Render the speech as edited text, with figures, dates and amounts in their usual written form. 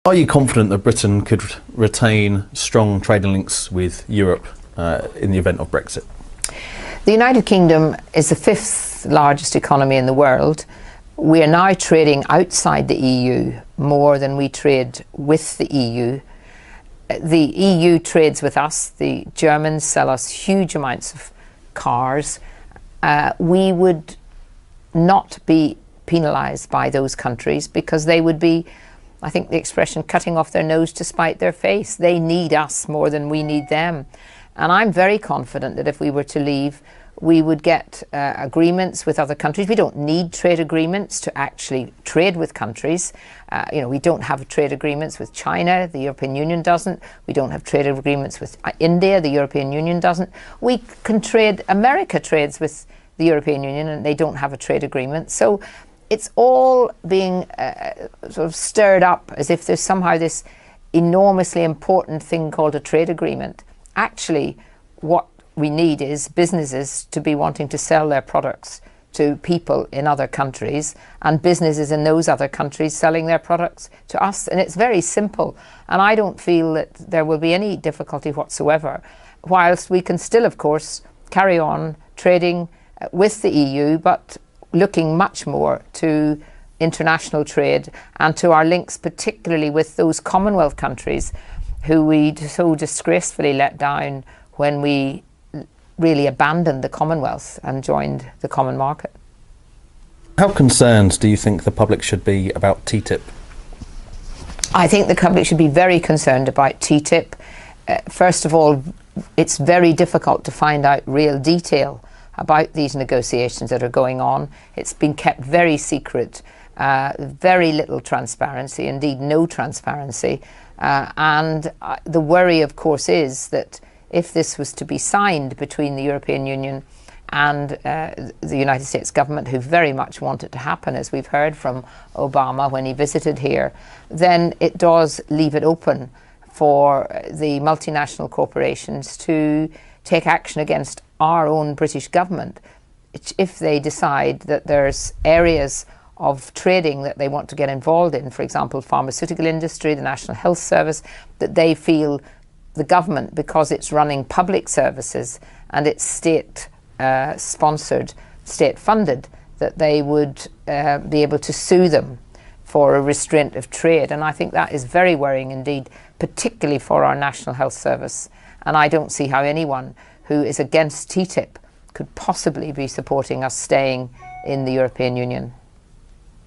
Are you confident that Britain could retain strong trading links with Europe in the event of Brexit? The United Kingdom is the fifth largest economy in the world. We are now trading outside the EU more than we trade with the EU. The EU trades with us. The Germans sell us huge amounts of cars. We would not be penalised by those countries because they would be, I think the expression, cutting off their nose to spite their face. They need us more than we need them. And I'm very confident that if we were to leave, we would get agreements with other countries. We don't need trade agreements to actually trade with countries. We don't have trade agreements with China, the European Union doesn't. We don't have trade agreements with India, the European Union doesn't. We can trade, America trades with the European Union and they don't have a trade agreement. So it's all being sort of stirred up as if there's somehow this enormously important thing called a trade agreement. Actually, what we need is businesses to be wanting to sell their products to people in other countries and businesses in those other countries selling their products to us. And it's very simple. And I don't feel that there will be any difficulty whatsoever, whilst we can still, of course, carry on trading with the EU, but looking much more to international trade and to our links, particularly with those Commonwealth countries who we so disgracefully let down when we really abandoned the Commonwealth and joined the common market. How concerned do you think the public should be about TTIP? I think the public should be very concerned about TTIP. First of all, it's very difficult to find out real detail about these negotiations that are going on. It's been kept very secret, very little transparency, indeed no transparency. And the worry, of course, is that if this was to be signed between the European Union and the United States government, who very much want it to happen, as we've heard from Obama when he visited here, then it does leave it open for the multinational corporations to take action against our own British government if they decide that there's areas of trading that they want to get involved in, for example, pharmaceutical industry, the National Health Service, that they feel the government, because it's running public services and it's state sponsored, state funded, that they would be able to sue them for a restraint of trade. And I think that is very worrying indeed, particularly for our National Health Service. And I don't see how anyone who is against TTIP could possibly be supporting us staying in the European Union.